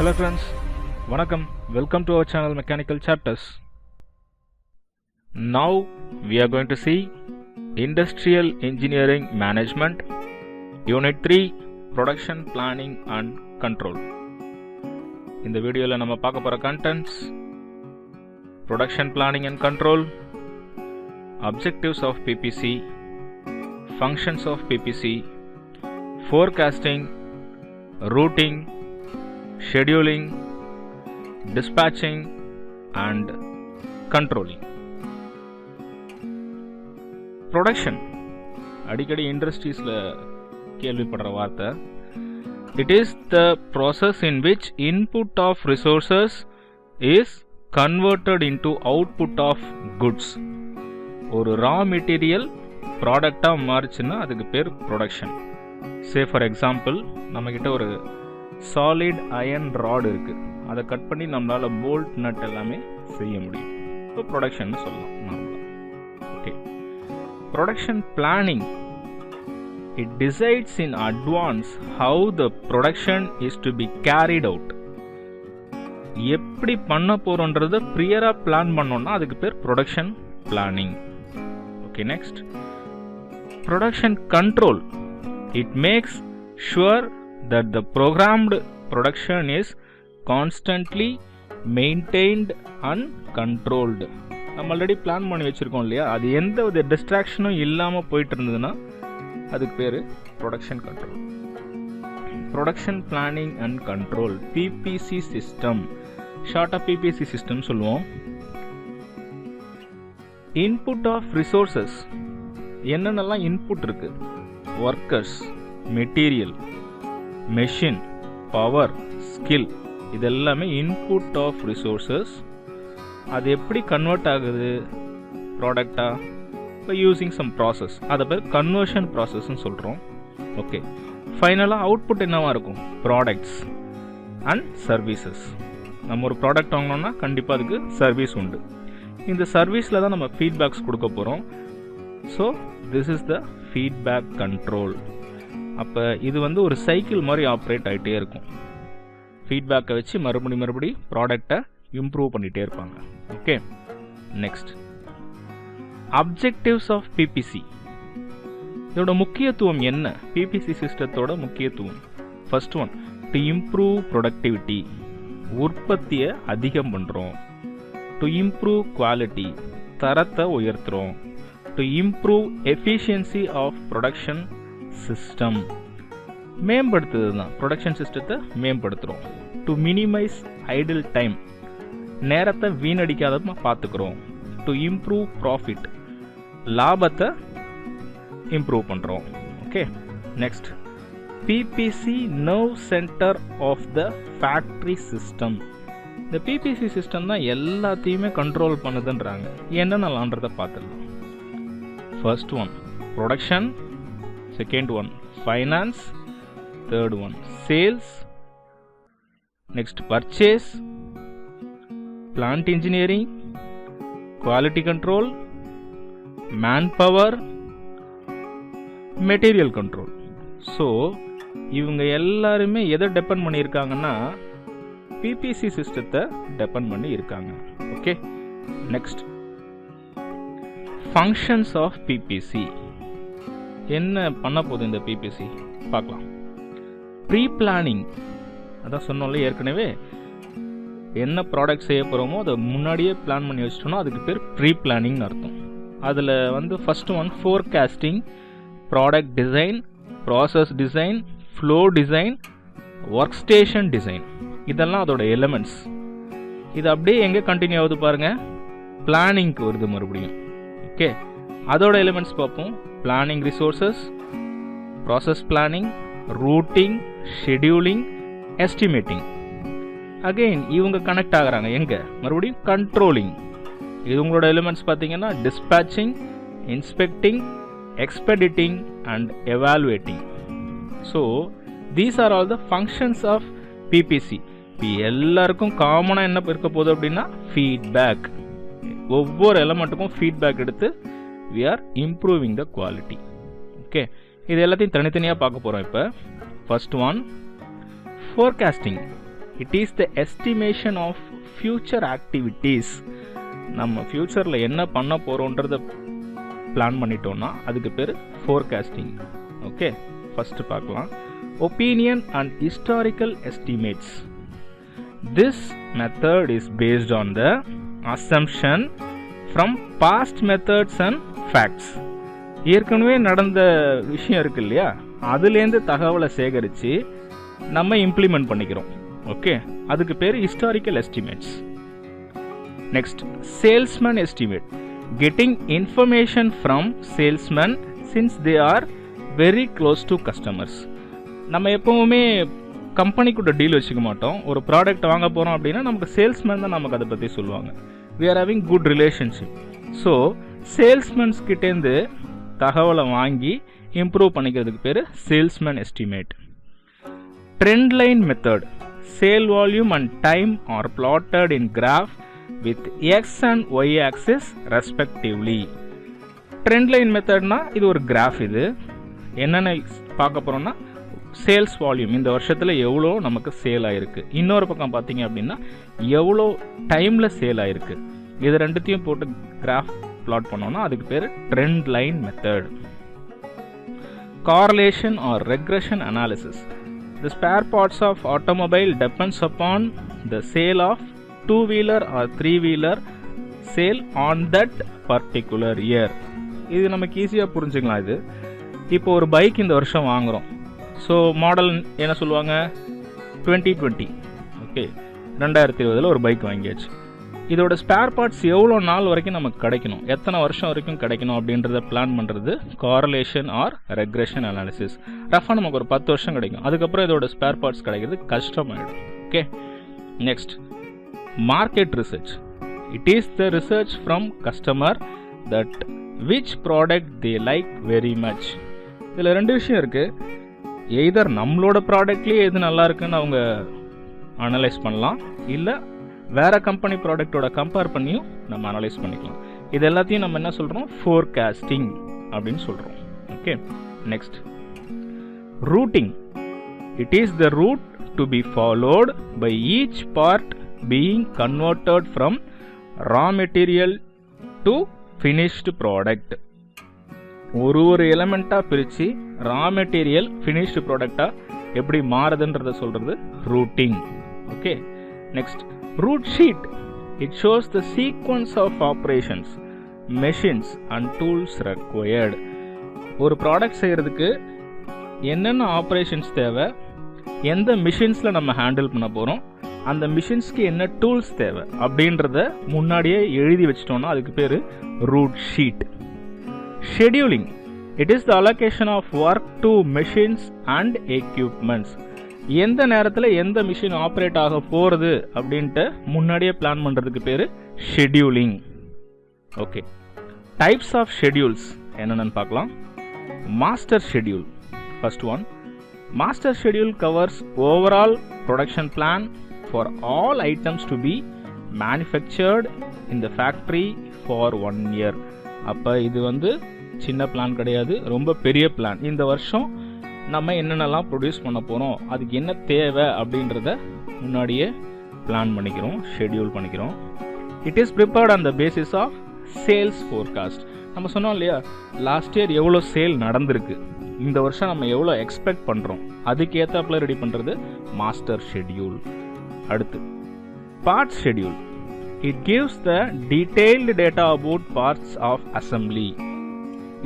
Hello friends, Vanakkam, welcome to our channel Mechanical Chapters. Now we are going to see Industrial Engineering Management, Unit 3, Production Planning and Control. In the video, we will talk about contents, Production Planning and Control, Objectives of PPC, Functions of PPC, Forecasting, Routing, Scheduling, Dispatching and Controlling. Production அடிக்கடி இண்டஸ்ட்ரீஸில் கேள்விப்படுற வார்த்தை. It is the process in which input of resources is converted into output of goods. ஒரு raw material ப்ராடக்டாக மாறிச்சுன்னா அதுக்கு பேர் production. Say for example, நம்மக்கிட்ட ஒரு solid iron rod இருக்குது, அதை கட் பண்ணி நம்மளால் போல்ட் நட் எல்லாமே செய்ய முடியும். இப்போ ப்ரொடக்ஷன் சொல்லலாம் நார்மலாக. Okay, production planning, it decides in advance how the production is to be carried out. எப்படி பண்ண போகிறோன்றதை ப்ரியராக பிளான் பண்ணோன்னா அதுக்கு பேர் production planning. Okay, next production control, it makes sure that the programmed production is constantly maintained and controlled. நம்ம already plan பண்ணி வச்சுருக்கோம் இல்லையா, அது எந்த ஒரு டிஸ்ட்ராக்ஷனும் இல்லாமல் போயிட்டு இருந்ததுன்னா அதுக்கு பேர் production control. Production planning and control, BBC system, ஷார்ட்டாக பிபிசி சிஸ்டம் சொல்லுவோம். இன்புட் ஆஃப் ரிசோர்சஸ், என்னென்னலாம் இன்புட் இருக்குது, workers, material, machine, power, skill, இதெல்லாமே இன்புட் ஆஃப் ரிசோர்சஸ். அது எப்படி கன்வெர்ட் ஆகுது ப்ராடக்டாக, இப்போ யூஸிங் சம் ப்ராசஸ், அதை பேர் கன்வர்ஷன் ப்ராசஸ்ன்னு சொல்கிறோம். ஓகே, ஃபைனலாக அவுட்புட் என்னவாக இருக்கும், ப்ராடக்ட்ஸ் அண்ட் சர்வீசஸ். நம்ம ஒரு ப்ராடக்ட் வாங்கினோம்னா கண்டிப்பாக அதுக்கு சர்வீஸ் உண்டு. இந்த சர்வீஸில் தான் நம்ம ஃபீட்பேக்ஸ் கொடுக்க போகிறோம். So this is the feedback control. அப்போ இது ஒரு சைக்கிள் மாதிரி ஆப்ரேட் ஆகிட்டே இருக்கும். ஃபீட்பேக்கை வச்சு மறுபடி ப்ராடக்டை இம்ப்ரூவ் பண்ணிகிட்டே இருப்பாங்க. Okay, next objectives of PPC. இதோட முக்கியத்துவம் என்ன, பிபிசி சிஸ்டத்தோட முக்கியத்துவம். First one, to improve productivity, உற்பத்தியை அதிகம் பண்ணுறோம். டு இம்ப்ரூவ் குவாலிட்டி, தரத்தை உயர்த்துகிறோம். To improve efficiency of production system, மேம்படுத்துறது தான் ப்ரொடக்ஷன் சிஸ்டத்தை மேம்படுத்துகிறோம். டு மினிமைஸ் ஐடில் டைம், நேரத்தை வீணடிக்காத பார்த்துக்கிறோம். டு இம்ப்ரூவ் ப்ராஃபிட், லாபத்தை இம்ப்ரூவ் பண்ணுறோம். Okay, next PPC nerve centre of the factory system. இந்த பிபிசி சிஸ்டம் தான் எல்லாத்தையுமே கண்ட்ரோல் பண்ணுதுன்றாங்க. என்னென்னலான்றதை பார்த்துடலாம். First one production, second one finance, third one sales, next purchase, plant engineering, quality control, manpower, material control. So இவங்க எல்லாருமே எதை depend பண்ணியிருக்காங்கன்னா பிபிசி சிஸ்டத்தை டெபெண்ட் பண்ணி இருக்காங்க. Okay, next functions of PPC. என்ன பண்ண போகுது இந்த பிபிசி பார்க்கலாம். ப்ரீ பிளானிங், அதான் சொன்னோம்ல ஏற்கனவே, என்ன ப்ராடக்ட் செய்ய போகிறோமோ அதை முன்னாடியே பிளான் பண்ணி வச்சிட்டோம்னா அதுக்கு பேர் ப்ரீ பிளானிங்னு அர்த்தம். அதில் first one forecasting, product design, process design, flow design, work station design, இதெல்லாம் அதோட எலிமெண்ட்ஸ். இது அப்படியே எங்கே கண்டினியூ ஆகுது பாருங்கள், பிளானிங்க்கு வருது மறுபடியும். ஓகே, அதோட எலிமெண்ட்ஸ் பார்ப்போம். Planning resources, process planning, routing, scheduling, estimating. Again இவங்க கனெக்ட் ஆகுறாங்க எங்கே, மறுபடியும் கண்ட்ரோலிங். இது உங்களோட எலிமெண்ட்ஸ் பார்த்தீங்கன்னா dispatching, inspecting, expediting and evaluating. So these are all the functions of PPC. இப்போ எல்லாருக்கும் காமனாக என்ன இருக்க போகுது அப்படின்னா ஃபீட்பேக். ஒவ்வொரு எலமெண்ட்டுக்கும் ஃபீட்பேக் எடுத்து we are improving the quality. Okay, இது எல்லாத்தையும் தனித்தனியாக பார்க்க போகிறோம். இப்போ first one forecasting. It is the estimation of future activities. நம்ம ஃபியூச்சரில் என்ன பண்ண போகிறோன்றத பிளான் பண்ணிட்டோம்னா அதுக்கு பேர் ஃபோர்காஸ்டிங். ஓகே, ஃபஸ்ட்டு பார்க்கலாம். Opinion and historical estimates. This method is based on the assumption from past methods and facts. ஏற்கனவே நடந்த விஷயம் இருக்கு இல்லையா, அதுலேருந்து தகவலை சேகரித்து நம்ம இம்ப்ளிமெண்ட் பண்ணிக்கிறோம். ஓகே, அதுக்கு பேர் historical estimates. Next, salesman estimate. Getting information from salesman since they are very close to customers. நம்ம எப்போவுமே கம்பெனி கூட டீல் வச்சுக்க மாட்டோம். ஒரு ப்ராடக்ட் வாங்க போகிறோம் அப்படின்னா நமக்கு சேல்ஸ்மேன் தான் நமக்கு அதை பற்றி சொல்லுவாங்க. we are having good relationship. So salesmen's கிட்டேருந்து தகவலை வாங்கி இம்ப்ரூவ் பண்ணிக்கிறதுக்கு பேர் salesman estimate. Trend line method. Sale volume and time are plotted in graph with X and Y axis respectively. Trend line மெத்தட்னா இது ஒரு கிராஃப். இது என்னென்ன பார்க்க போகிறோம்னா சேல்ஸ் வால்யூம், இந்த வருஷத்தில் எவ்வளோ நமக்கு சேல் ஆகிருக்கு. இன்னொரு பக்கம் பார்த்தீங்க அப்படின்னா எவ்வளோ டைமில் சேல் ஆகிருக்கு. இது ரெண்டுத்தையும் போட்டு கிராஃப் பிளாட் பண்ணோம்னா அதுக்கு பேர் trend line method. Correlation or regression analysis. The spare parts of automobile depends upon the sale of 2-wheeler or 3-wheeler sale on that particular year. இது நமக்கு ஈஸியாக புரிஞ்சுக்கலாம். இது இப்போ ஒரு பைக் இந்த வருஷம் வாங்குகிறோம். ஸோ மாடல் என்ன சொல்லுவாங்க, 2020. ஓகே, 2020 ஒரு பைக் வாங்கியாச்சு. இதோட ஸ்பேர் பார்ட்ஸ் எவ்வளோ நாள் வரைக்கும் நமக்கு கிடைக்கணும், எத்தனை வருஷம் வரைக்கும் கிடைக்கணும் அப்படின்றத பிளான் பண்ணுறது கார்லேஷன் ஆர் ரெக்ரெஷன் அனாலிசிஸ். ரஃபாக நமக்கு ஒரு 10 வருஷம் கிடைக்கும், அதுக்கப்புறம் இதோட ஸ்பேர் பார்ட்ஸ் கிடைக்கிறது கஷ்டமாயிடும். Okay, next, market research. It is the research from customer that which product they like very much. இதில் 2 விஷயம் இருக்குது. எய்தர் நம்மளோட ப்ராடக்ட்லேயே எது நல்லா இருக்குன்னு அவங்க அனலைஸ் பண்ணலாம், இல்லை வேறு கம்பெனி ப்ராடக்டோட கம்பேர் பண்ணியும் நம்ம அனலைஸ் பண்ணிக்கலாம். இது எல்லாத்தையும் நம்ம என்ன சொல்கிறோம், ஃபோர்காஸ்டிங் அப்படின்னு சொல்கிறோம். Okay, next, routing. It is the route to be followed by each part being converted from raw material to finished product. ஒரு எலமெண்ட்டாக பிரித்து ரா மெட்டீரியல் ஃபினிஷ்டு ப்ராடக்டாக எப்படி மாறுதுன்றதை சொல்கிறது routing. Okay, next, route sheet. It shows the sequence of operations, machines and tools required. ஒரு product செய்கிறதுக்கு என்னென்ன ஆப்ரேஷன்ஸ் தேவை, எந்த மிஷின்ஸில் நம்ம ஹேண்டில் பண்ண போகிறோம், அந்த மிஷின்ஸ்க்கு என்ன டூல்ஸ் தேவை அப்படின்றத முன்னாடியே எழுதி வச்சிட்டோம்னா அதுக்கு பேர் route sheet. Scheduling. It is the allocation of work to machines and equipments. எந்த நேரத்தில் எந்த மிஷின் ஆப்ரேட் ஆக போகிறது அப்படின்ட்டு முன்னாடியே பிளான் பண்ணுறதுக்கு பேர் scheduling. Okay, types of schedules என்னென்னு பார்க்கலாம். Master schedule. First one, master schedule covers overall production plan for all items to be manufactured in the factory for 1 year. அப்போ இது வந்து சின்ன பிளான் கிடையாது, ரொம்ப பெரிய பிளான். இந்த வருஷம் நம்ம என்னென்னலாம் ப்ரொடியூஸ் பண்ண போகிறோம், அதுக்கு என்ன தேவை அப்படின்றத முன்னாடியே பிளான் பண்ணிக்கிறோம், ஷெடியூல் பண்ணிக்கிறோம். It is prepared on the basis of sales forecast. நம்ம சொன்னோம் இல்லையா, லாஸ்ட் இயர் எவ்வளோ சேல் நடந்திருக்கு, இந்த வருஷம் நம்ம எவ்வளோ எக்ஸ்பெக்ட் பண்ணுறோம், அதுக்கு ஏற்றாப்புல ரெடி பண்ணுறது மாஸ்டர் ஷெடியூல். அடுத்து parts schedule. It gives the detailed data about parts of assembly.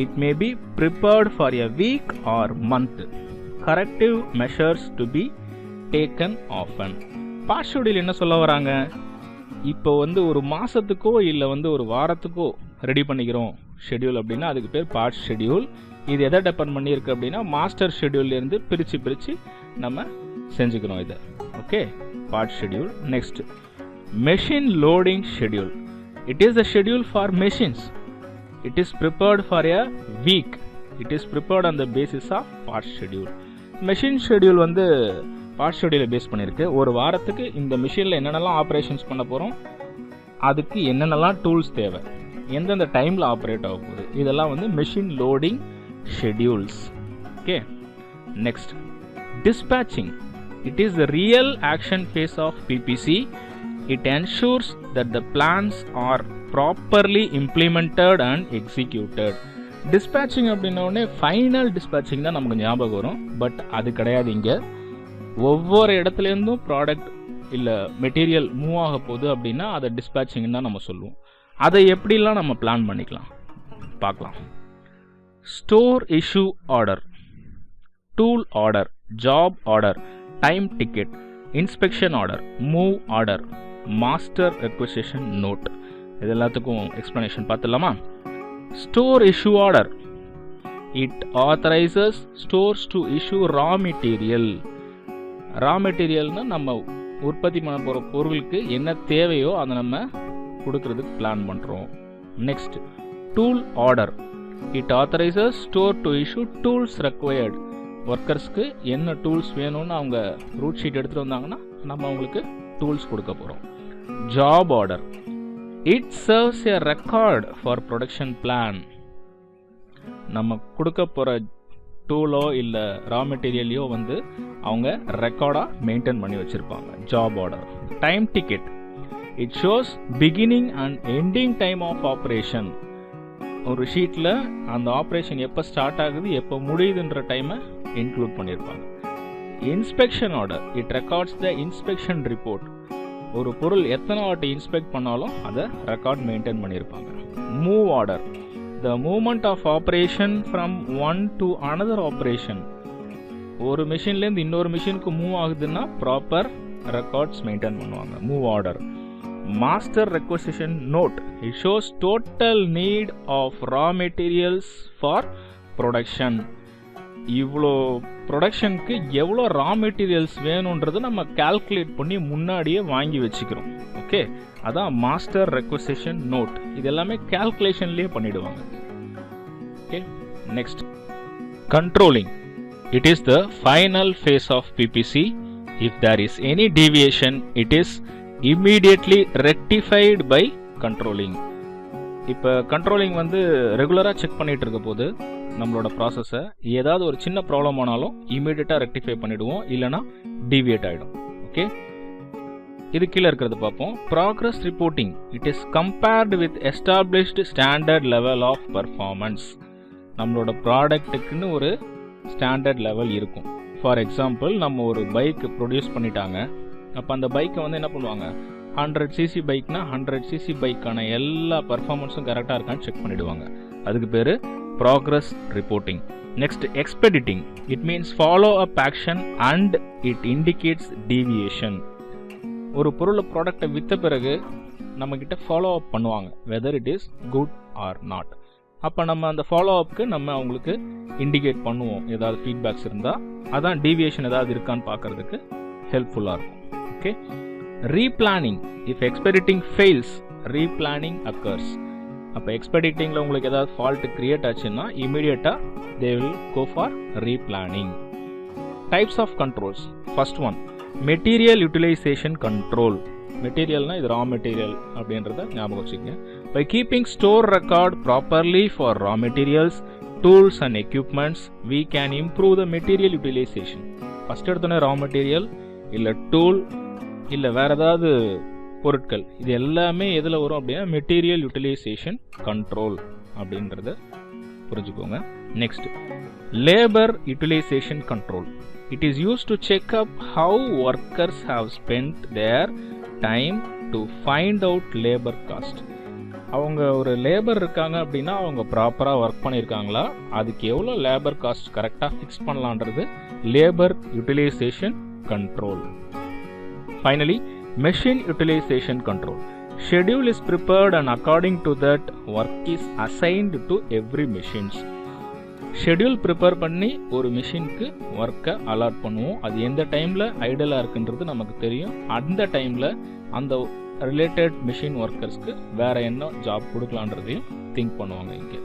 It may be prepared for a week or month. Corrective measures to be taken often. Part schedule என்ன சொல்ல வராங்க, இப்போ வந்து ஒரு மாதத்துக்கோ இல்லை வந்து ஒரு வாரத்துக்கோ ரெடி பண்ணிக்கிறோம் ஷெடியூல் அப்படின்னா அதுக்கு பேர் பார்ட் ஷெடியூல். இது எதை டிபெண்ட் பண்ணியிருக்கு அப்படின்னா மாஸ்டர் ஷெடியூல்லேருந்து பிரித்து நம்ம செஞ்சுக்கிறோம் இதை. Okay, part schedule. Next, machine loading schedule. It is the schedule for machines. It is prepared for a week. It is prepared on the basis of part schedule. Machine schedule வந்து part schedule base பண்ணியிருக்கு. ஒரு வாரத்துக்கு இந்த மிஷினில் என்னென்னலாம் operations பண்ண போகிறோம், அதுக்கு என்னென்னலாம் டூல்ஸ் தேவை, எந்தெந்த டைமில் ஆப்ரேட் ஆக போகுது, இதெல்லாம் வந்து machine loading schedules. Okay, next, dispatching. It is the real action phase of PPC. It ensures that the plans are properly implemented and executed. Dispatching அப்படின்னோடனே ஃபைனல் டிஸ்பேச்சிங் தான் நமக்கு ஞாபகம் வரும். பட் அது கிடையாது. இங்கே ஒவ்வொரு இடத்துலேருந்தும் ப்ராடக்ட் இல்லை மெட்டீரியல் மூவ் ஆக போகுது அப்படின்னா அதை டிஸ்பேச்சிங் தான் நம்ம சொல்லுவோம். அதை எப்படிலாம் நம்ம பிளான் பண்ணிக்கலாம் பார்க்கலாம். Store issue order, tool order, job order, time ticket, inspection order, move order, master requisition note. இது எல்லாத்துக்கும் எக்ஸ்பிளனேஷன் பார்த்துடலாமா? Store issue order. It authorizes stores to issue raw material. Raw materialனா நம்ம உற்பத்தி பண்ண போகிற பொருளுக்கு என்ன தேவையோ அதை நம்ம கொடுக்கறதுக்கு பிளான் பண்ணுறோம். Next tool order. It authorizes store to issue tools required. ஒர்க்கர்ஸ்க்கு என்ன டூல்ஸ் வேணும்னு அவங்க ரூட் ஷீட் எடுத்துகிட்டு வந்தாங்கன்னா நம்ம அவங்களுக்கு டூல்ஸ் கொடுக்க போகிறோம். Job order. It serves a record for production plan. நம்ம கொடுக்க போகிற டூலோ இல்லை ரா மெட்டீரியலையோ வந்து அவங்க ரெக்கார்டாக மெயின்டைன் பண்ணி வச்சுருப்பாங்க. Job order. Time ticket. It shows beginning and ending time of operation. ஒரு ஷீட்டில் அந்த ஆப்ரேஷன் எப்போ ஸ்டார்ட் ஆகுது எப்போ முடியுதுன்ற டைமை இன்க்ளூட் பண்ணியிருப்பாங்க. Inspection order. It records the inspection report. ஒரு பொருள் எத்தனை வாட்டி இன்ஸ்பெக்ட் பண்ணாலும் அதை ரெக்கார்ட் மெயின்டைன் பண்ணியிருப்பாங்க. Move order. The movement of operation from one to another operation. ஒரு மிஷின்லேருந்து இன்னொரு மிஷினுக்கு மூவ் ஆகுதுன்னா ப்ராப்பர் ரெக்கார்ட்ஸ் மெயின்டைன் பண்ணுவாங்க. Move order. Master requisition note. It shows total need of raw materials for production. இவ்வளோ ப்ரொடக்ஷனுக்கு எவ்வளோ ரா மெட்டீரியல்ஸ் வேணுன்றது நம்ம கால்குலேட் பண்ணி முன்னாடியே வாங்கி வச்சுக்கிறோம். ஓகே, அதான் மாஸ்டர் ரெக்வசிஷன் நோட். இது எல்லாமே கால்குலேஷன்லேயே பண்ணிடுவாங்க. Okay, next controlling. It is the final phase of PPC. If there is any deviation it is immediately rectified by controlling. இப்போ கண்ட்ரோலிங் வந்து ரெகுலராக செக் பண்ணிகிட்டு இருக்க போது நம்மளோட ப்ராசஸை ஏதாவது ஒரு சின்ன ப்ராப்ளம் ஆனாலும் இமீடியட்டாக ரெக்டிஃபை பண்ணிவிடுவோம், இல்லைனா டீவியேட் ஆகிடும். ஓகே, இது கீழே இருக்கிறது பார்ப்போம். Progress reporting. It is compared with established standard level of performance. நம்மளோட ப்ராடக்ட்டுக்குன்னு ஒரு ஸ்டாண்டர்ட் லெவல் இருக்கும். ஃபார் எக்ஸாம்பிள், நம்ம ஒரு பைக் ப்ரொடியூஸ் பண்ணிட்டாங்க. அப்போ அந்த பைக்கை வந்து என்ன பண்ணுவாங்க, 100cc பைக்னா 100cc பைக்கான எல்லா பர்ஃபார்மன்ஸும் கரெக்டாக இருக்கான்னு செக் பண்ணிவிடுவாங்க. அதுக்கு பேர் progress reporting. Next expediting. It means follow up action and it indicates deviation. ஒரு பொருளை ப்ராடக்டை விற்ற பிறகு நம்மக்கிட்ட ஃபாலோ அப் பண்ணுவாங்க, whether it is good or not. அப்போ நம்ம அந்த ஃபாலோ அப்க்கு நம்ம அவங்களுக்கு இண்டிகேட் பண்ணுவோம். ஏதாவது ஃபீட்பேக்ஸ் இருந்தால் அதான் டீவியேஷன் ஏதாவது இருக்கான்னு பார்க்கறதுக்கு ஹெல்ப்ஃபுல்லாக இருக்கும். Okay, replanning. If expediting fails replanning occurs. அப்போ எக்ஸ்பெடிட்டிங்கில் உங்களுக்கு ஏதாவது ஃபால்ட் கிரியேட் ஆச்சுன்னா இமீடியட்டாக they will go for replanning. Types of controls. First one, material utilisation control. மெட்டீரியல்னால் இது ரா மெட்டீரியல் அப்படின்றத ஞாபகம் வச்சுக்கோங்க. By keeping store record properly for raw materials, tools and equipments we can improve the material utilization. First எடுத்தோன்னே raw material இல்லை tool இல்லை வேறு ஏதாவது பொருட்கள், இது எல்லாமே எதில் வரும் அப்படின்னா மெட்டீரியல் யூட்டிலைசேஷன் கண்ட்ரோல் அப்படின்றத புரிஞ்சுக்கோங்க. Next, labour utilisation control. It is use to check up how workers have spend their time to find out labour cost. அவங்க ஒரு லேபர் இருக்காங்க அப்படின்னா அவங்க ப்ராப்பராக ஒர்க் பண்ணியிருக்காங்களா, அதுக்கு எவ்வளோ லேபர் காஸ்ட் கரெக்டாக ஃபிக்ஸ் பண்ணலான்றது labour utilisation control. Finally, machine utilization control. Schedule is prepared and according to that work is assigned to every machines. Schedule prepare பண்ணி ஒரு மிஷினுக்கு ஒர்க்கை அலாட் பண்ணுவோம். அது எந்த டைமில் ஐடலாக இருக்குன்றது நமக்கு தெரியும். அந்த டைமில் அந்த ரிலேட்டட் மிஷின் ஒர்க்கர்ஸ்க்கு வேறு என்ன ஜாப் கொடுக்கலான்றதையும் திங்க் பண்ணுவாங்க. இங்கே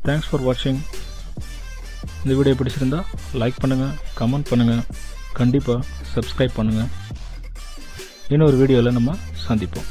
தேங்க்ஸ் ஃபார் வாட்சிங். இந்த வீடியோ பிடிச்சிருந்தா லைக் பண்ணுங்கள், கமெண்ட் பண்ணுங்கள், கண்டிப்பாக சப்ஸ்கிரைப் பண்ணுங்கள். இன்னொரு வீடியோவில் நம்ம சந்திப்போம்.